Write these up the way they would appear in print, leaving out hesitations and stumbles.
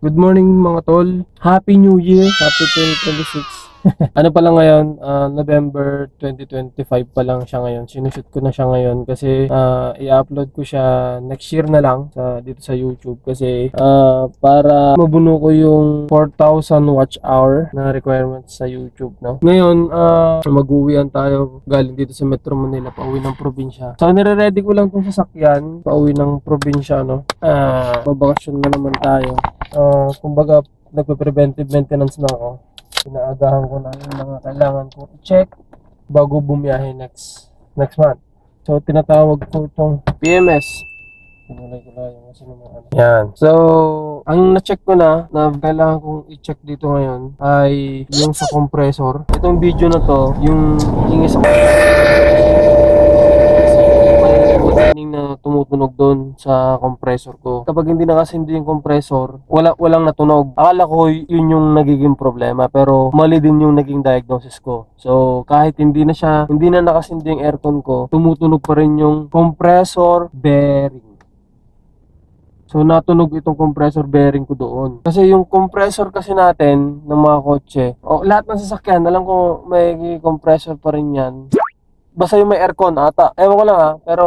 Good morning mga tol. Happy New Year. Happy 2026. Ano pa lang ngayon? November 2025 pa lang siya ngayon. Sinushoot ko na siya ngayon kasi i-upload ko siya next year na lang dito sa YouTube kasi para mabuno ko yung 4,000 watch hour na requirements sa YouTube, no? Ngayon, mag-uwian tayo galing dito sa Metro Manila pauwi ng probinsya. So, nire-ready ko lang tong sasakyan pauwi ng probinsya, no? Babakasyon na naman tayo. Kumbaga, nagpe-preventive maintenance na ako. Inaagahan ko na yung mga kailangan ko i-check bago bumiyahe next month. So, tinatawag ko itong PMS. Pinulay ko lang yung kasi mga ano. Yan. So, ang na-check ko na kailangan kong i-check dito ngayon ay yung sa compressor. Itong video na to, yung ingay sa na tumutunog doon sa compressor ko. Kapag hindi nakasindi yung compressor, walang natunog. Akala ko yun yung nagiging problema, pero mali din yung naging diagnosis ko. So, kahit hindi na nakasindi yung aircon ko, tumutunog pa rin yung compressor bearing. So, natunog itong compressor bearing ko doon. Kasi yung compressor kasi natin ng mga kotse, lahat ng sasakyan, alam ko may compressor pa rin yan. Basta yung may aircon ata. Ewan ko lang pero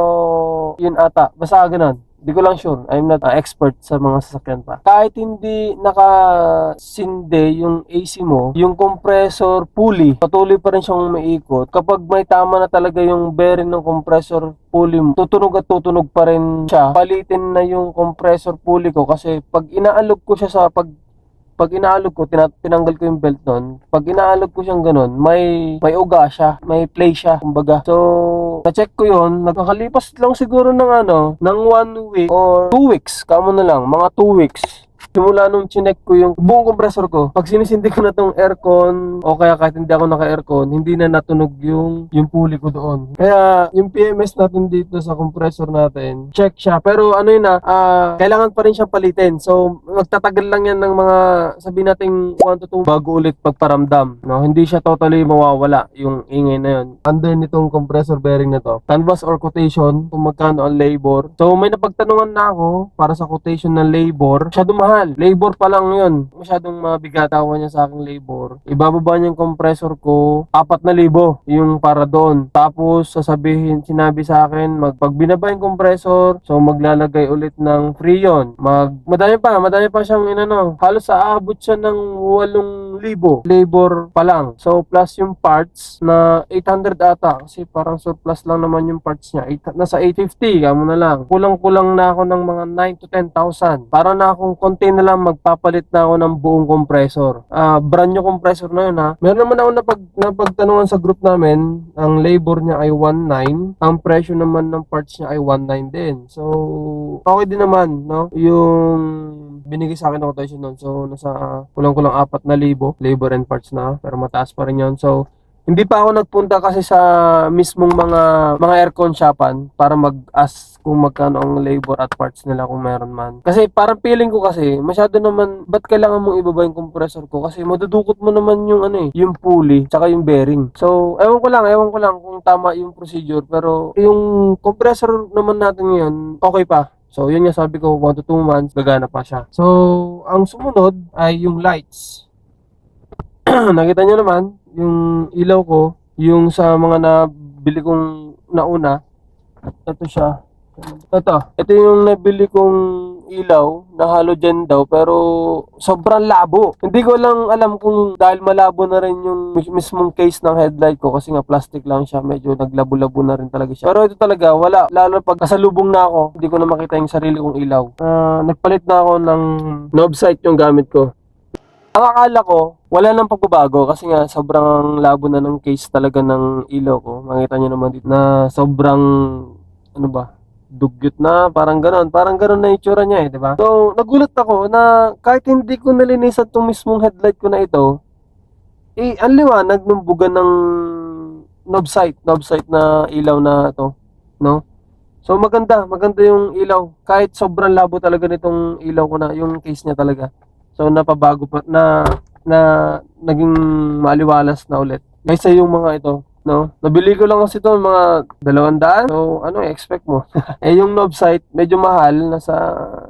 yun ata. Basta ganun. Di ko lang sure. I'm not expert sa mga sasakyan pa. Kahit hindi nakasinde yung AC mo, yung compressor pulley, patuloy pa rin siyang umiikot. Kapag may tama na talaga yung bearing ng compressor pulley mo, tutunog at tutunog pa rin siya. Palitin na yung compressor pulley ko kasi pag inaalog ko siya pag inaalog ko, tinanggal ko yung belt nun. Pag inaalog ko siyang ganun, may uga siya, may play siya, kumbaga. So, na-check ko yun, nakakalipas lang siguro ng 1 week or 2 weeks, kamo na lang, mga 2 weeks. Simula nung chinek ko yung buong compressor ko, pag sinisindi ko na tong aircon, o kaya kahit hindi ako naka-aircon, hindi na natunog yung pulley ko doon. Kaya yung PMS natin dito sa compressor natin, check siya. Pero ano yun kailangan pa rin siyang palitin. So, magtatagal lang yan ng mga, sabihin natin 1 to 2 bago ulit pagparamdam. No? Hindi siya totally mawawala yung ingay na yun. Under nitong compressor bearing na to, canvas or quotation, kung magkano ang labor. So, may napagtanungan na ako para sa quotation ng labor. Masyado mahal. Labor pa lang yun. Masyadong mabigat ako niya sa aking labor. Ibababa niya yung compressor ko, 4,000 yung para doon. Tapos, sinabi sa akin, pag binaba yung compressor, so maglalagay ulit ng freon. Madami pa siyang halos aabot siya ng 8,000 labor pa lang. So, plus yung parts na 800 ata. Kasi parang surplus lang naman yung parts niya. Nasa 850, kamo na lang. Kulang-kulang na ako ng mga 9 to 10,000. Para na akong konti na lang magpapalit na ako ng buong compressor. Brand new compressor na yun Meron naman ako napagtanungan sa group namin, ang labor niya ay 1,900, ang presyo naman ng parts niya ay 1,900 din. So, okay din naman, no? Yung binigay sa akin ng quotation nun. So, nasa kulang-kulang 4,000 labor and parts na, pero mataas pa rin yun. So, hindi pa ako nagpunta kasi sa mismong mga aircon shopan para mag-ask kung magkano ang labor at parts nila kung meron man. Kasi parang feeling ko kasi masyado naman, ba't kailangan mong ibaba yung compressor ko? Kasi madudukot mo naman yung yung pulley tsaka yung bearing. So, ewan ko lang kung tama yung procedure, pero yung compressor naman natin ngayon, okay pa. So, yun nga sabi ko, 1 to 2 months, gagana pa siya. So, ang sumunod ay yung lights. Nakita nyo naman, yung ilaw ko, yung sa mga nabili kong nauna, ito siya. Ito yung nabili kong ilaw na halogen daw, pero sobrang labo. Hindi ko lang alam kung dahil malabo na rin yung mismong case ng headlight ko kasi nga plastic lang siya, medyo naglabo-labo na rin talaga siya. Pero ito talaga, wala. Lalo pag kasalubong na ako, hindi ko na makita yung sarili kong ilaw. Nagpalit na ako ng knob sight yung gamit ko. Ang akala ko, wala nang pagbabago kasi nga sobrang labo na ng case talaga ng ilaw ko. Makita nyo naman dito na sobrang, dugyot na, parang ganon na itsura niya di ba? So, nagulat ako na kahit hindi ko nalinisan itong mismong headlight ko na ito, ang liwanag ng buga ng knob sight na ilaw na ito, no? So, maganda yung ilaw. Kahit sobrang labo talaga nitong ilaw ko na, yung case niya talaga. So, napabago pa na naging maliwalas na ulit. Kaysa yung mga ito, no? Nabili ko lang kasi ito mga 200. So, ano expect mo? Eh, yung knob sight, medyo mahal. Nasa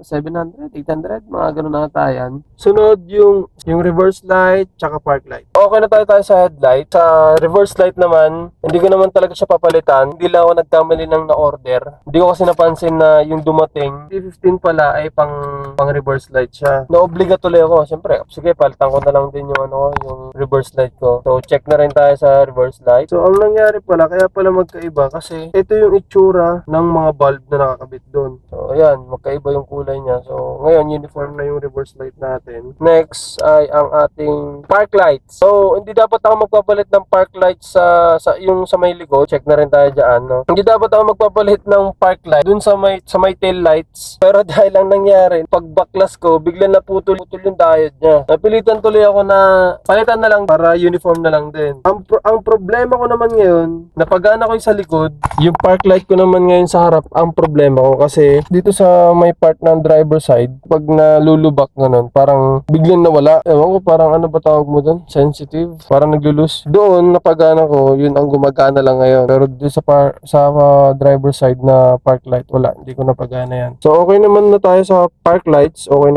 700, 800, mga ganun ata yan. Sunod yung reverse light, tsaka park light. Okay na tayo sa headlight. Sa reverse light naman, hindi ko naman talaga siya papalitan. Hindi lang ako nagkamali ng na-order. Hindi ko kasi napansin na yung dumating, P15 pala ay pang reverse light siya. Na-obliga tuloy ako. Siyempre, sige, palitan ko na lang din yung reverse light ko. So, check na rin tayo sa reverse light. So, ang nangyari pala, kaya pala magkaiba kasi ito yung itsura ng mga bulb na nakakabit doon. So, ayan, magkaiba yung kulay niya. So, ngayon, uniform na yung reverse light natin. Next ay ang ating park light. So, hindi dapat ako magpapalit ng park light sa may likod. Check na rin tayo dyan, no? Hindi dapat ako magpapalit ng park light dun sa may tail lights. Pero dahil lang nangyari, pag baklas ko, bigla naputol yung diode niya. Napilitan tuloy ako na palitan na lang para uniform na lang din. Ang problema ko naman ngayon, napagana ko yung sa likod, yung park light ko naman ngayon sa harap, ang problema ko kasi dito sa may part ng driver side, pag nalulubak ganun, parang biglang nawala. Ewan ko, parang ano ba tawag mo doon? Sensitive? Parang naglulus. Doon, napagana ko, yun ang gumagana lang ngayon. Pero dito sa driver side na park light, wala. Hindi ko napagana yan. So, okay naman na tayo sa park lights. Okay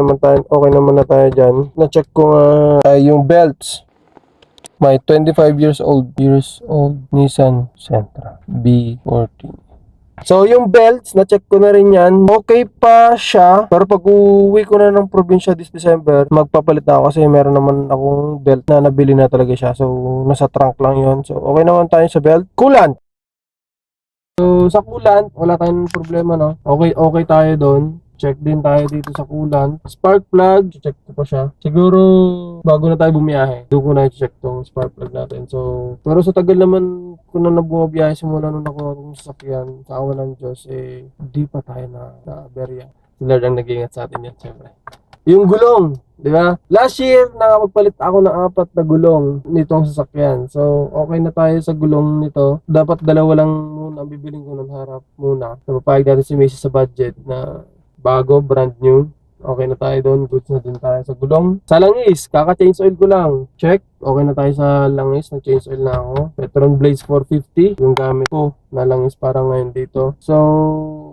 naman na tayo dyan. Na-check ko yung belts. My 25 years old Nissan Sentra B14. So, yung belts, na-check ko na rin yan. Okay pa siya. Pero pag uwi ko na ng probinsya this December, magpapalit na ako kasi meron naman akong belt na nabili na talaga siya. So, nasa trunk lang yon. So, okay naman tayo sa belt. Coolant! So, sa coolant, wala tayong problema, no? Okay tayo doon. Check din tayo dito sa coolant. Spark plug, check ko pa siya. Siguro, bago na tayo bumiyahe, doon ko na i-check tong spark plug natin. So, pero sa tagal naman ko na bumabiyahe simula nung ako ng sasakyan, sa awa ng Diyos, di pa tayo na aberya. Si Lord ang nag-iingat sa atin yan, siyempre. Yung gulong, di ba? Last year, nakapagpalit ako ng 4 na gulong nitong sasakyan. So, okay na tayo sa gulong nito. Dapat 2 lang muna ang bibiling ko ng harap muna. Napapayag natin si Macy sa budget na bago, brand new. Okay na tayo doon. Goods na din tayo sa gulong. Sa langis, kaka-change oil ko lang. Check. Okay na tayo sa langis. Nag-change oil na ako. Petron Blaze 450. Yung gamit ko na langis para ngayon dito. So,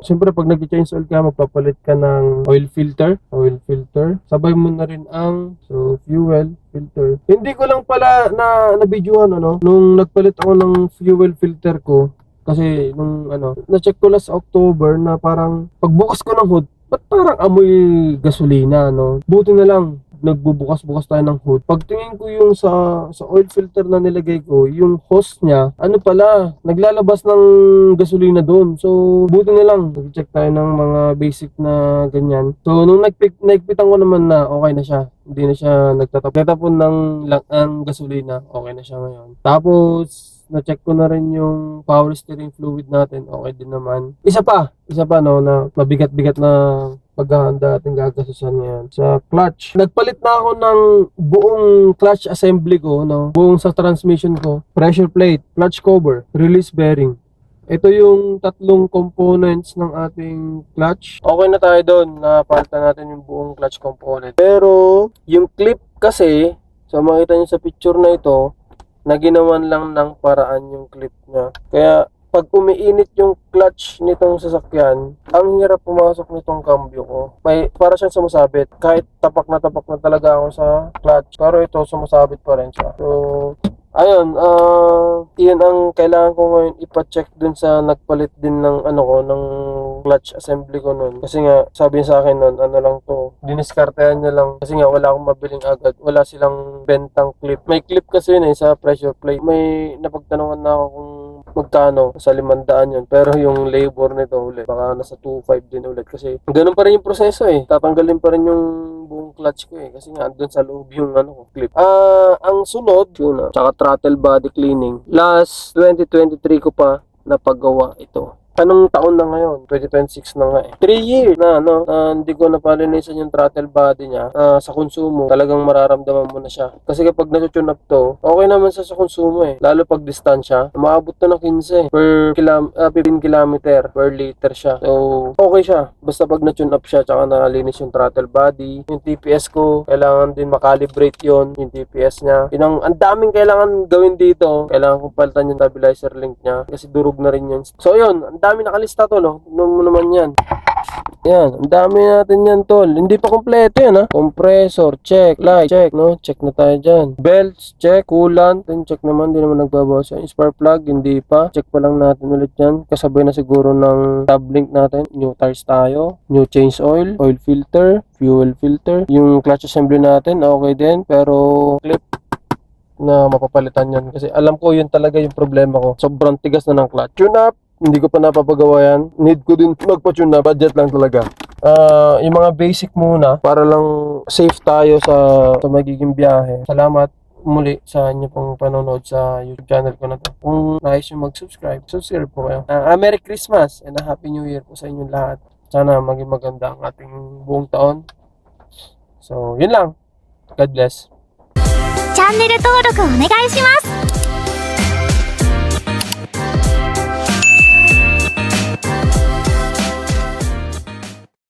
siyempre pag nag-change oil ka, magpapalit ka ng oil filter. Sabay mo na rin ang fuel filter. Hindi ko lang pala na-videohan nung nagpalit ako ng fuel filter ko. Kasi na-check ko last October na parang pagbukas ko ng hood, ba't parang amoy gasolina, Buti na lang, nagbubukas-bukas tayo ng hood. Pagtingin ko yung sa oil filter na nilagay ko, yung hose niya, naglalabas ng gasolina doon. So, buti na lang, nag-check tayo ng mga basic na ganyan. So, nung nagpitan ko naman na okay na siya. Hindi na siya nagtatapon ng gasolina. Okay na siya ngayon. Tapos, na-check ko na rin yung power steering fluid natin. Okay din naman. Isa pa na mabigat-bigat na paghahanda ating gagasusan ngayon. Sa clutch, nagpalit na ako ng buong clutch assembly ko, buong sa transmission ko. Pressure plate, clutch cover, release bearing. Ito yung 3 components ng ating clutch. Okay na tayo doon. Napalitan natin yung buong clutch component. Pero, yung clip kasi, so makita nyo sa picture na ito, na ginawan lang ng paraan yung clip niya. Kaya, pag umiinit yung clutch nitong sasakyan, ang hirap pumasok nitong cambio ko. Para siyang sumasabit. Kahit tapak na talaga ako sa clutch. Pero ito, sumasabit pa rin siya. So, ayun, yun ang kailangan ko ngayon ipa-check dun sa nagpalit din ng ng clutch assembly ko nun. Kasi nga, sabi niya sa akin nun, lang to, diniskartehan niya lang. Kasi nga, wala akong mabiling agad. Wala silang bentang clip. May clip kasi yun sa pressure plate. May napagtanungan na ako kung magkano, sa 500 yun. Pero yung labor nito ulit, baka nasa 2.5 din ulit. Kasi ganun pa rin yung proseso Tatanggalin pa rin yung buong clutch ko Kasi nga, andun sa loob yung clip. Ang sunod, yun tsaka throttle body cleaning. Last 2023 ko pa napagawa ito. Anong taon na ngayon? 2026 na nga eh. 3 years na hindi ko napalinisan yung throttle body niya sa konsumo. Talagang mararamdaman mo na siya. Kasi kapag natutune up to, okay naman sa konsumo eh. Lalo pag distansya, maabot to ng 15 per 15 kilometer per liter siya. So, okay siya. Basta pag natune up siya, tsaka nalinis yung throttle body. Yung TPS ko, kailangan din makalibrate yon yung TPS niya. Ang daming kailangan gawin dito. Kailangan kong palitan yung stabilizer link niya kasi durog na rin yun. So, yun. Ang dami nakalista to, no? Ano naman yan? Yan, ang dami natin yan, tol. Hindi pa kompleto yan, ha? Compressor, check. Light, check, no? Check na tayo dyan. Belts, check. Coolant, then check naman. Hindi naman nagbabawas yan. Spark plug, hindi pa. Check pa lang natin ulit yan. Kasabay na siguro ng tab link natin. New tires tayo. New change oil. Oil filter. Fuel filter. Yung clutch assembly natin, okay din. Pero clip na mapapalitan yan. Kasi alam ko yun talaga yung problema ko. Sobrang tigas na ng clutch. Tune up. Hindi ko pa napapagawa yan. Need ko din magpa-tune na. Budget lang talaga. Yung mga basic muna para lang safe tayo sa magiging biyahe. Salamat muli sa inyo pong panonood sa YouTube channel ko na to. Kung nais nyo mag-subscribe, subscribe po kayo. Merry Christmas and a Happy New Year po sa inyong lahat. Sana maging maganda ang ating buong taon. So, yun lang. God bless. チャンネル登録お願いします。